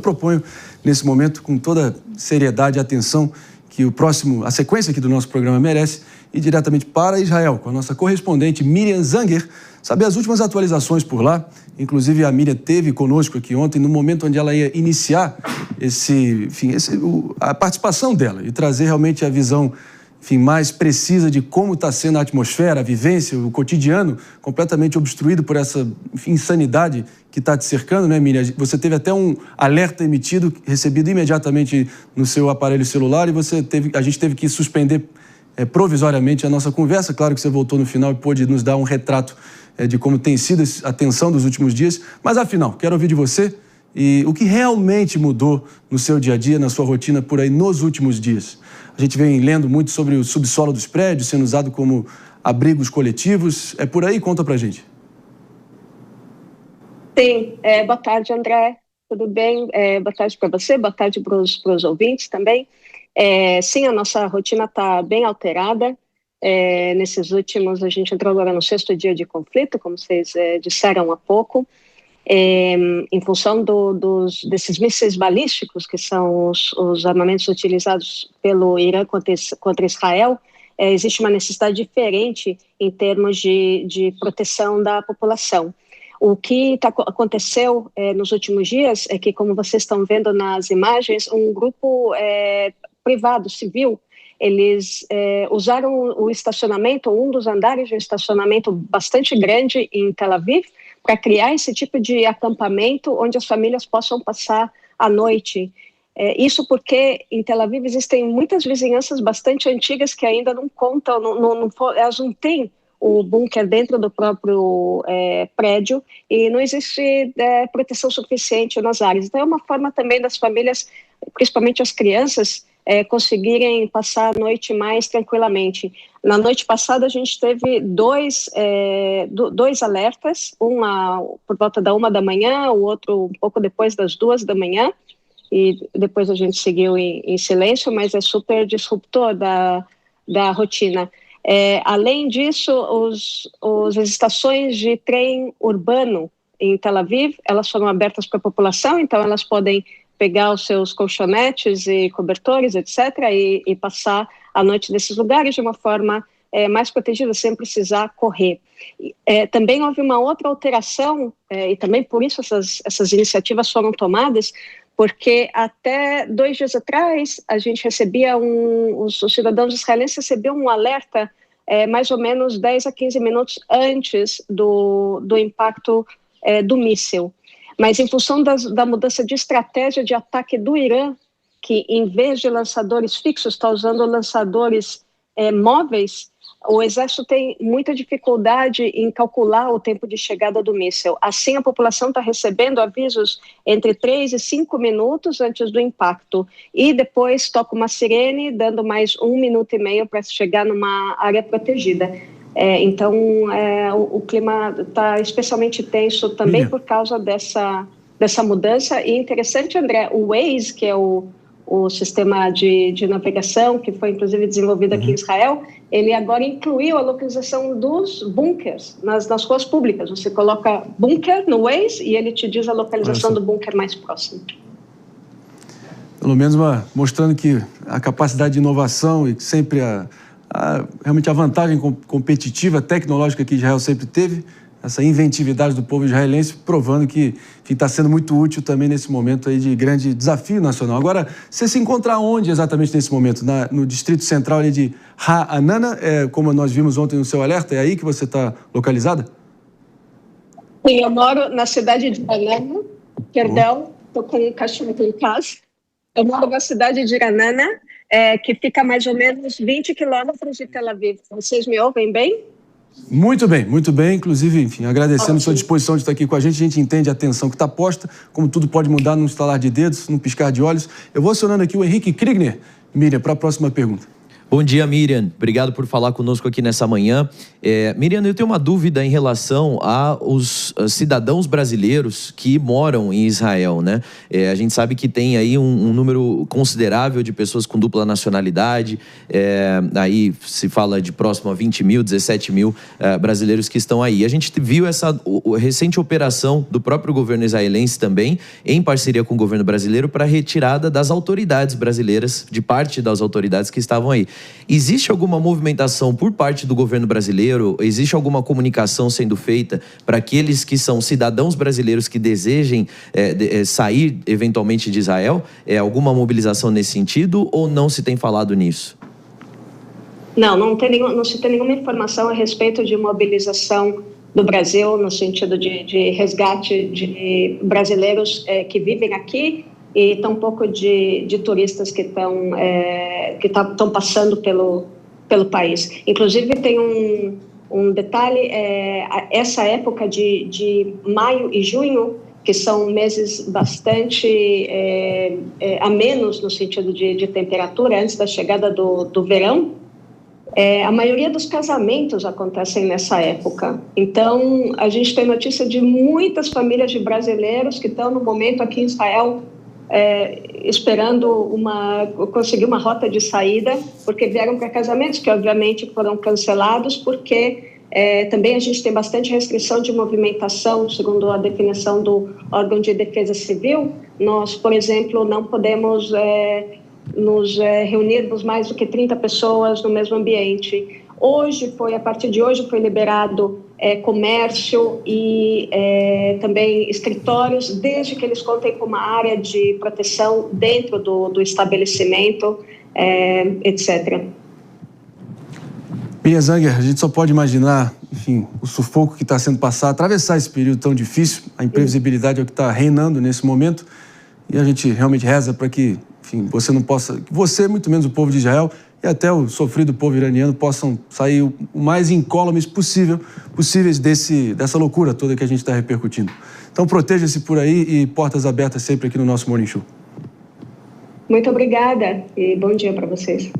Proponho, nesse momento, com toda seriedade e atenção, que a sequência aqui do nosso programa merece, ir diretamente para Israel, com a nossa correspondente Miriam Zanger, saber as últimas atualizações por lá. Inclusive, a Miriam esteve conosco aqui ontem, no momento onde ela ia iniciar a participação dela e trazer realmente a visão mais precisa de como está sendo a atmosfera, a vivência, o cotidiano, completamente obstruído por essa insanidade que está te cercando, né, Miriam? Você teve até um alerta emitido, recebido imediatamente no seu aparelho celular, e a gente teve que suspender provisoriamente a nossa conversa. Claro que você voltou no final e pôde nos dar um retrato de como tem sido a tensão dos últimos dias. Mas, afinal, quero ouvir de você e o que realmente mudou no seu dia a dia, na sua rotina por aí nos últimos dias. A gente vem lendo muito sobre o subsolo dos prédios, sendo usado como abrigos coletivos. É por aí? Conta pra gente. Sim, boa tarde, André. Tudo bem? Boa tarde para você, boa tarde para os ouvintes também. Sim, a nossa rotina está bem alterada. Nesses últimos, a gente entrou agora no 6º dia de conflito, como vocês disseram há pouco, em função desses mísseis balísticos, que são os armamentos utilizados pelo Irã contra Israel. Existe uma necessidade diferente em termos de proteção da população. O que aconteceu nos últimos dias é que, como vocês estão vendo nas imagens, um grupo privado, civil, eles usaram o estacionamento, um dos andares de um estacionamento bastante grande em Tel Aviv, para criar esse tipo de acampamento onde as famílias possam passar a noite. Isso porque em Tel Aviv existem muitas vizinhanças bastante antigas que ainda não contam, elas não têm o bunker dentro do próprio prédio e não existe proteção suficiente nas áreas. Então é uma forma também das famílias, principalmente as crianças, conseguirem passar a noite mais tranquilamente. Na noite passada a gente teve dois alertas, um por volta da 1 da manhã, o outro um pouco depois das 2 da manhã, e depois a gente seguiu em silêncio, mas é super disruptor da rotina. Além disso, as estações de trem urbano em Tel Aviv, elas foram abertas para a população, então elas podem pegar os seus colchonetes e cobertores, etc., e passar a noite nesses lugares de uma forma mais protegida, sem precisar correr. Também houve uma outra alteração, e também por isso essas iniciativas foram tomadas, porque até 2 dias atrás a gente recebia os cidadãos israelenses recebiam um alerta mais ou menos 10 a 15 minutos antes do impacto do míssil. Mas em função da mudança de estratégia de ataque do Irã, que em vez de lançadores fixos está usando lançadores móveis, o exército tem muita dificuldade em calcular o tempo de chegada do míssil. Assim, a população está recebendo avisos entre 3 e 5 minutos antes do impacto. E depois toca uma sirene, dando mais 1 minuto e meio para chegar numa área protegida. Então, o clima está especialmente tenso também por causa dessa mudança. E interessante, André, o Waze, que é o sistema de navegação, que foi inclusive desenvolvido aqui em Israel, ele agora incluiu a localização dos bunkers nas ruas públicas. Você coloca bunker no Waze e ele te diz a localização do bunker mais próximo. Pelo menos mostrando que a capacidade de inovação e sempre realmente a vantagem competitiva, tecnológica que Israel sempre teve, essa inventividade do povo israelense, provando que está sendo muito útil também nesse momento aí de grande desafio nacional. Agora, você se encontra onde exatamente nesse momento? No Distrito Central ali de Ra'anana, como nós vimos ontem no seu alerta, é aí que você está localizada? Sim, eu moro na cidade de Ra'anana, perdão, estou com um cachorro aqui em casa. Eu moro na cidade de Ra'anana, que fica a mais ou menos 20 quilômetros de Tel Aviv. Vocês me ouvem bem? Muito bem, muito bem. Inclusive, enfim, agradecendo a sua disposição de estar aqui com a gente entende a tensão que está posta, como tudo pode mudar num estalar de dedos, num piscar de olhos. Eu vou acionando aqui o Henrique Kriegner, Miriam, para a próxima pergunta. Bom dia, Miriam. Obrigado por falar conosco aqui nessa manhã. Miriam, eu tenho uma dúvida em relação aos cidadãos brasileiros que moram em Israel, né? A gente sabe que tem aí um número considerável de pessoas com dupla nacionalidade. Aí se fala de próximo a 20 mil, 17 mil brasileiros que estão aí. A gente viu essa recente operação do próprio governo israelense também, em parceria com o governo brasileiro, para a retirada das autoridades brasileiras, de parte das autoridades que estavam aí. Existe alguma movimentação por parte do governo brasileiro? Existe alguma comunicação sendo feita para aqueles que são cidadãos brasileiros que desejem sair eventualmente de Israel? Alguma mobilização nesse sentido ou não se tem falado nisso? Não se tem nenhuma informação a respeito de mobilização do Brasil no sentido de resgate de brasileiros que vivem aqui e tampouco de turistas que estão passando pelo país. Inclusive, tem um detalhe, essa época de maio e junho, que são meses bastante amenos no sentido de temperatura, antes da chegada do verão, a maioria dos casamentos acontecem nessa época. Então, a gente tem notícia de muitas famílias de brasileiros que estão no momento aqui em Israel esperando conseguir uma rota de saída, porque vieram para casamentos que obviamente foram cancelados, porque também a gente tem bastante restrição de movimentação, segundo a definição do órgão de defesa civil. Nós, por exemplo, não podemos nos reunirmos mais do que 30 pessoas no mesmo ambiente. A partir de hoje foi liberado comércio e também escritórios, desde que eles contem com uma área de proteção dentro do estabelecimento, etc. Miriam Zanger, a gente só pode imaginar, enfim, o sufoco que está sendo passado, atravessar esse período tão difícil, a imprevisibilidade é o que está reinando nesse momento, e a gente realmente reza para que, enfim, você, muito menos o povo de Israel, e até o sofrido povo iraniano possam sair o mais incólumes possíveis dessa loucura toda que a gente está repercutindo. Então, proteja-se por aí e portas abertas sempre aqui no nosso Morning Show. Muito obrigada e bom dia para vocês.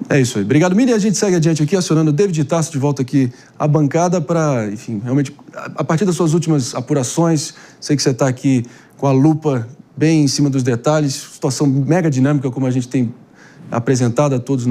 É isso aí. Obrigado, Miriam. A gente segue adiante aqui, acionando o David Tasso de volta aqui à bancada para, enfim, realmente, a partir das suas últimas apurações, sei que você está aqui com a lupa bem em cima dos detalhes, situação mega dinâmica, como a gente tem apresentado a todos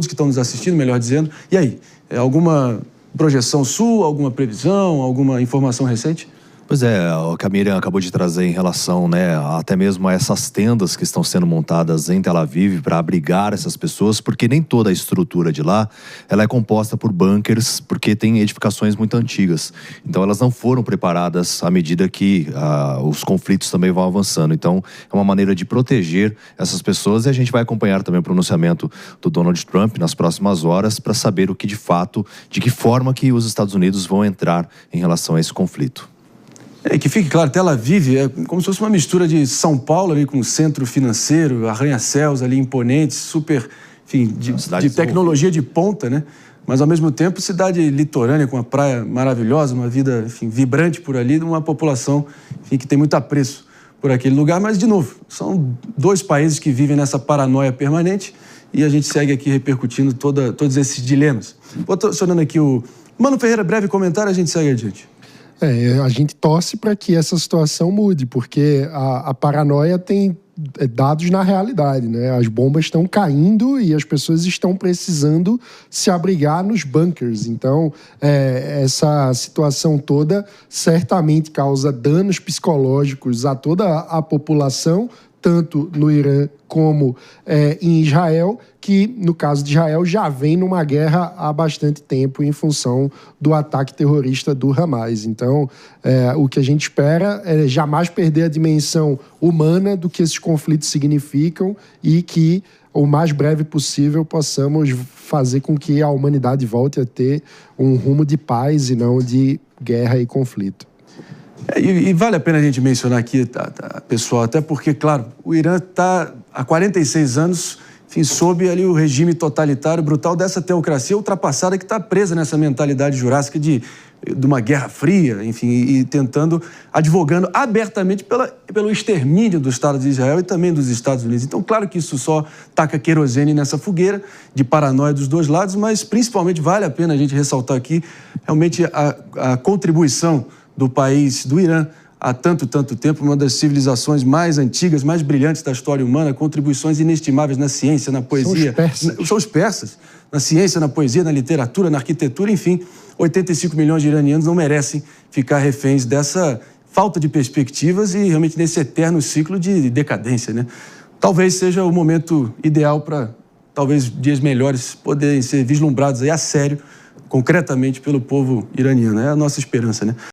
que estão nos assistindo, melhor dizendo. E aí, alguma projeção sua, alguma previsão, alguma informação recente? Pois é, o que a Miriam acabou de trazer em relação, né, até mesmo a essas tendas que estão sendo montadas em Tel Aviv para abrigar essas pessoas, porque nem toda a estrutura de lá, ela é composta por bunkers, porque tem edificações muito antigas. Então elas não foram preparadas à medida que os conflitos também vão avançando. Então é uma maneira de proteger essas pessoas, e a gente vai acompanhar também o pronunciamento do Donald Trump nas próximas horas para saber de que forma que os Estados Unidos vão entrar em relação a esse conflito. Que fique claro, Tel Aviv é como se fosse uma mistura de São Paulo ali com centro financeiro, arranha-céus ali imponentes, super, enfim, de tecnologia de ponta, né? Mas ao mesmo tempo cidade litorânea com uma praia maravilhosa, uma vida, enfim, vibrante por ali, uma população, enfim, que tem muito apreço por aquele lugar. Mas de novo, são dois países que vivem nessa paranoia permanente e a gente segue aqui repercutindo todos esses dilemas. Vou acionando aqui o Mano Ferreira, breve comentário, a gente segue adiante. A gente torce para que essa situação mude, porque a paranoia tem dados na realidade, né? As bombas estão caindo e as pessoas estão precisando se abrigar nos bunkers. Então, essa situação toda certamente causa danos psicológicos a toda a população, tanto no Irã como em Israel, que, no caso de Israel, já vem numa guerra há bastante tempo em função do ataque terrorista do Hamas. Então, o que a gente espera é jamais perder a dimensão humana do que esses conflitos significam e que, o mais breve possível, possamos fazer com que a humanidade volte a ter um rumo de paz e não de guerra e conflito. E vale a pena a gente mencionar aqui, pessoal, até porque, claro, o Irã está há 46 anos, enfim, sob ali o regime totalitário brutal dessa teocracia ultrapassada que está presa nessa mentalidade jurássica de de uma guerra fria, enfim, e tentando, advogando abertamente pelo extermínio do Estado de Israel e também dos Estados Unidos. Então, claro que isso só taca querosene nessa fogueira de paranoia dos dois lados, mas principalmente vale a pena a gente ressaltar aqui realmente a contribuição do país, do Irã, há tanto tempo, uma das civilizações mais antigas, mais brilhantes da história humana, contribuições inestimáveis na ciência, na poesia. São os persas. Na ciência, na poesia, na literatura, na arquitetura, enfim, 85 milhões de iranianos não merecem ficar reféns dessa falta de perspectivas e realmente nesse eterno ciclo de decadência, né? Talvez seja o momento ideal para, talvez, dias melhores poderem ser vislumbrados aí a sério, concretamente pelo povo iraniano. É a nossa esperança, né?